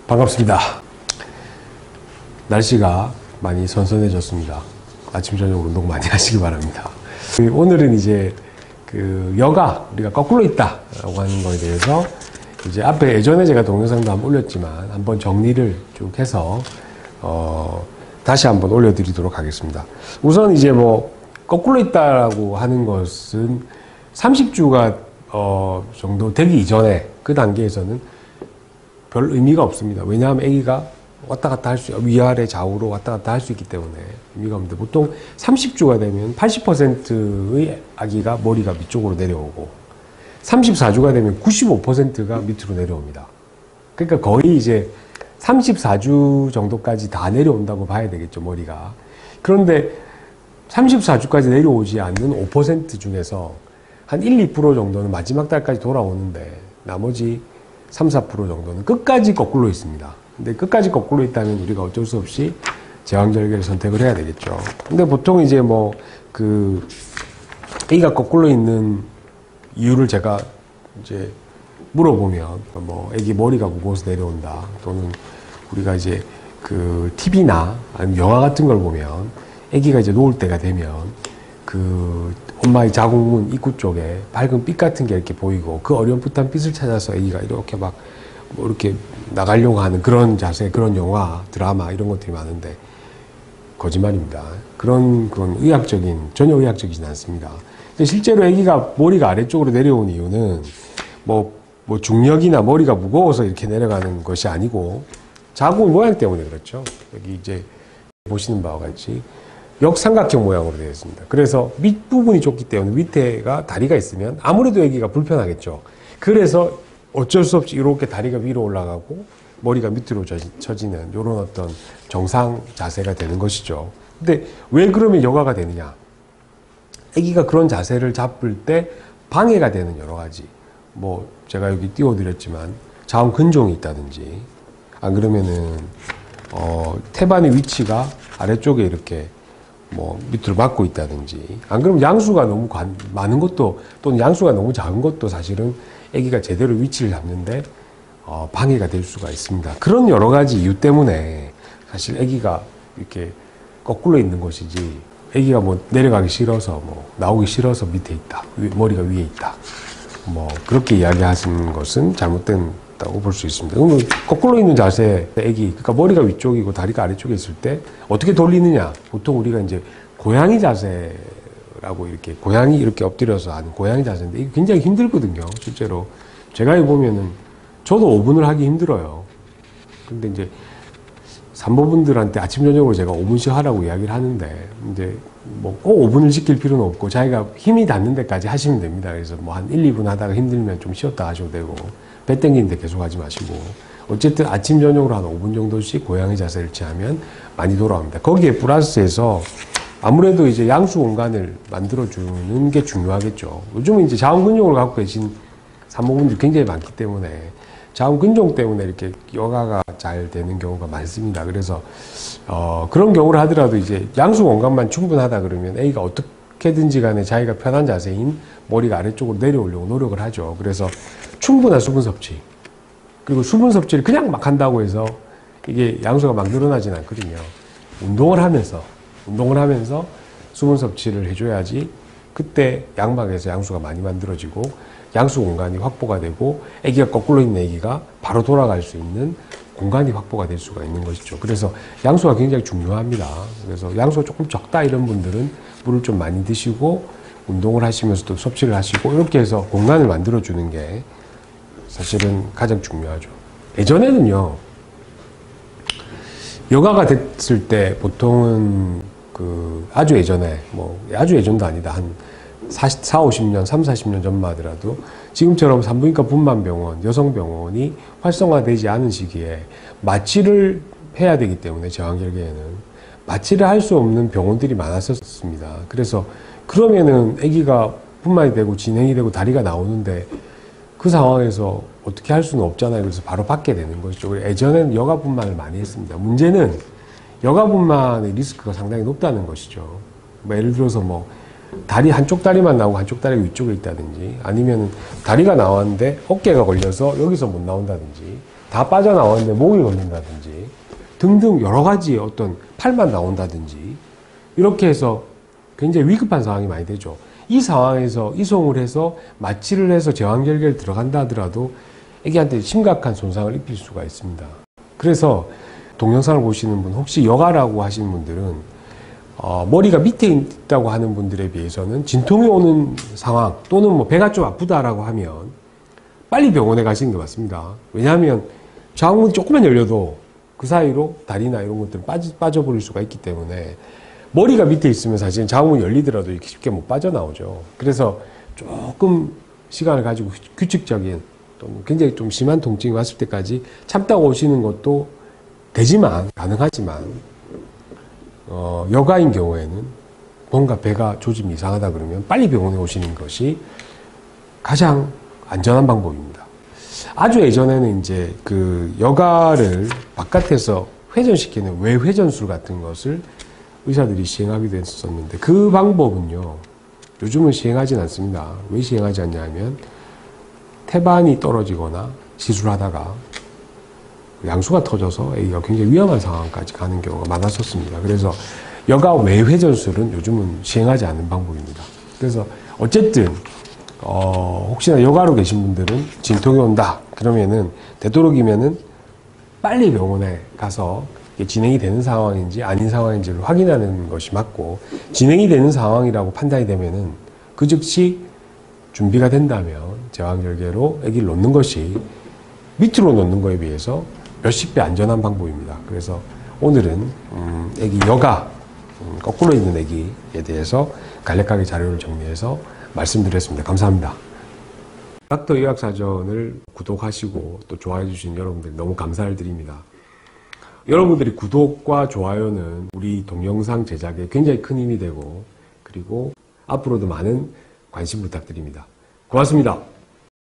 반갑습니다. 날씨가 많이 선선해졌습니다. 아침 저녁 운동 많이 하시기 바랍니다. 오늘은 이제 여가 우리가 거꾸로 있다라고 하는 거에 대해서 이제 앞에 예전에 제가 동영상도 한번 올렸지만 한번 정리를 쭉 해서 다시 한번 올려드리도록 하겠습니다. 우선 이제 거꾸로 있다라고 하는 것은 30주가 정도 되기 이전에 그 단계에서는 별 의미가 없습니다. 왜냐하면 아기가 왔다 갔다 할 수, 위아래 좌우로 왔다 갔다 할 수 있기 때문에 의미가 없는데, 보통 30주가 되면 80%의 아기가 머리가 밑쪽으로 내려오고 34주가 되면 95%가 밑으로 내려옵니다. 그러니까 거의 이제 34주 정도까지 다 내려온다고 봐야 되겠죠, 머리가. 그런데 34주까지 내려오지 않는 5% 중에서 한 1, 2% 정도는 마지막 달까지 돌아오는데, 나머지 3, 4% 정도는 끝까지 거꾸로 있습니다. 근데 끝까지 거꾸로 있다면 우리가 어쩔 수 없이 제왕절개를 선택을 해야 되겠죠. 근데 보통 이제 아기가 거꾸로 있는 이유를 제가 이제 물어보면, 아기 머리가 무거워서 내려온다, 또는 우리가 이제 TV나 아니면 영화 같은 걸 보면 아기가 이제 놓을 때가 되면 엄마의 자궁문 입구 쪽에 밝은 빛 같은 게 이렇게 보이고, 그 어렴풋한 빛을 찾아서 아기가 이렇게 이렇게 나가려고 하는 그런 자세, 그런 영화, 드라마 이런 것들이 많은데 거짓말입니다. 그건 전혀 의학적이진 않습니다. 실제로 아기가 머리가 아래쪽으로 내려온 이유는 중력이나 머리가 무거워서 이렇게 내려가는 것이 아니고 자궁 모양 때문에 그렇죠. 여기 이제 보시는 바와 같이 역삼각형 모양으로 되어 있습니다. 그래서 밑부분이 좁기 때문에 밑에가 다리가 있으면 아무래도 아기가 불편하겠죠. 그래서 어쩔 수 없이 이렇게 다리가 위로 올라가고 머리가 밑으로 처지는 이런 어떤 정상 자세가 되는 것이죠. 근데 왜 그러면 여가가 되느냐? 아기가 그런 자세를 잡을 때 방해가 되는 여러 가지, 제가 여기 띄워드렸지만 자궁 근종이 있다든지, 안 그러면은 태반의 위치가 아래쪽에 이렇게 밑으로 막고 있다든지, 안 그러면 양수가 너무 많은 것도, 또는 양수가 너무 작은 것도 사실은 아기가 제대로 위치를 잡는데 방해가 될 수가 있습니다. 그런 여러 가지 이유 때문에 사실 아기가 이렇게 거꾸로 있는 것이지, 아기가 내려가기 싫어서 나오기 싫어서 밑에 있다, 머리가 위에 있다, 그렇게 이야기하시는 것은 잘못된다고 볼 수 있습니다. 그러면 거꾸로 있는 자세, 그러니까 머리가 위쪽이고 다리가 아래쪽에 있을 때 어떻게 돌리느냐? 보통 우리가 이제 고양이 자세라고, 고양이 이렇게 엎드려서 하는 고양이 자세인데, 이게 굉장히 힘들거든요. 실제로 제가 해보면은 저도 5분을 하기 힘들어요. 근데 이제 산모분들한테 아침 저녁으로 제가 5분씩 하라고 이야기를 하는데, 이제 꼭 5분을 지킬 필요는 없고 자기가 힘이 닿는 데까지 하시면 됩니다. 그래서 한 1, 2분 하다가 힘들면 좀 쉬었다 하셔도 되고, 배 땡기는데 계속 하지 마시고, 어쨌든 아침 저녁으로 한 5분 정도씩 고양이 자세를 취하면 많이 돌아옵니다. 거기에 플러스해서 아무래도 이제 양수 공간을 만들어주는 게 중요하겠죠. 요즘은 이제 자궁 근종을 갖고 계신 산모분들이 굉장히 많기 때문에 자궁 근종 때문에 이렇게 여가가 잘 되는 경우가 많습니다. 그래서 그런 경우를 하더라도 이제 양수 공간만 충분하다 그러면 아기가 어떻게든지 간에 자기가 편한 자세인 머리가 아래쪽으로 내려오려고 노력을 하죠. 그래서 충분한 수분 섭취, 그리고 수분 섭취를 그냥 막 한다고 해서 이게 양수가 막 늘어나진 않거든요. 운동을 하면서 수분 섭취를 해줘야지 그때 양막에서 양수가 많이 만들어지고 양수 공간이 확보가 되고, 아기가 거꾸로 있는 아기가 바로 돌아갈 수 있는 공간이 확보가 될 수가 있는 것이죠. 그래서 양수가 굉장히 중요합니다. 그래서 양수가 조금 적다 이런 분들은 물을 좀 많이 드시고 운동을 하시면서도 섭취를 하시고, 이렇게 해서 공간을 만들어주는 게 사실은 가장 중요하죠. 예전에는요, 여가가 됐을 때 보통은 아주 예전에, 아주 예전도 아니다, 한 50년, 40년 전만 하더라도 지금처럼 산부인과 분만병원, 여성병원이 활성화되지 않은 시기에 마취를 해야 되기 때문에 제왕절개에는 마취를 할 수 없는 병원들이 많았었습니다. 그래서 그러면은 아기가 분만이 되고 진행이 되고 다리가 나오는데 그 상황에서 어떻게 할 수는 없잖아요. 그래서 바로 받게 되는 것이죠. 예전에는 여가분만을 많이 했습니다. 문제는 여가분만의 리스크가 상당히 높다는 것이죠. 예를 들어서 다리 한쪽 다리만 나오고 한쪽 다리가 위쪽에 있다든지, 아니면 다리가 나왔는데 어깨가 걸려서 여기서 못 나온다든지, 다 빠져나왔는데 목이 걸린다든지 등등 여러 가지 어떤 팔만 나온다든지 이렇게 해서 굉장히 위급한 상황이 많이 되죠. 이 상황에서 이송을 해서 마취를 해서 제왕절개를 들어간다 하더라도 애기한테 심각한 손상을 입힐 수가 있습니다. 그래서 동영상을 보시는 분, 혹시 여가라고 하시는 분들은 머리가 밑에 있다고 하는 분들에 비해서는 진통이 오는 상황 또는 뭐 배가 좀 아프다라고 하면 빨리 병원에 가시는 게 맞습니다. 왜냐하면 저항문이 조금만 열려도 그 사이로 다리나 이런 것들은 빠져버릴 수가 있기 때문에 머리가 밑에 있으면 사실 저항문이 열리더라도 이렇게 쉽게 못 빠져나오죠. 그래서 조금 시간을 가지고 규칙적인 또는 굉장히 좀 심한 통증이 왔을 때까지 참다 오시는 것도 되지만 가능하지만 여가인 경우에는 뭔가 배가 조짐이 이상하다 그러면 빨리 병원에 오시는 것이 가장 안전한 방법입니다. 아주 예전에는 이제 그 여가를 바깥에서 회전시키는 외회전술 같은 것을 의사들이 시행하기도 했었는데 그 방법은요 요즘은 시행하진 않습니다. 왜 시행하지 않냐 하면 태반이 떨어지거나 시술하다가 양수가 터져서 애기가 굉장히 위험한 상황까지 가는 경우가 많았었습니다. 그래서 여가 외회전술은 요즘은 시행하지 않는 방법입니다. 그래서 어쨌든 혹시나 여가로 계신 분들은 진통이 온다 그러면은 되도록이면은 빨리 병원에 가서 진행이 되는 상황인지 아닌 상황인지를 확인하는 것이 맞고, 진행이 되는 상황이라고 판단이 되면은 그 즉시 준비가 된다면 제왕절개로 아기를 놓는 것이 밑으로 놓는 것에 비해서 몇십 배 안전한 방법입니다. 그래서 오늘은 아기 여가, 거꾸로 있는 아기에 대해서 간략하게 자료를 정리해서 말씀드렸습니다. 감사합니다. 닥터 의학사전을 구독하시고 또 좋아해 주신 여러분들 너무 감사를 드립니다. 여러분들이 구독과 좋아요는 우리 동영상 제작에 굉장히 큰 힘이 되고, 그리고 앞으로도 많은 관심 부탁드립니다. 고맙습니다.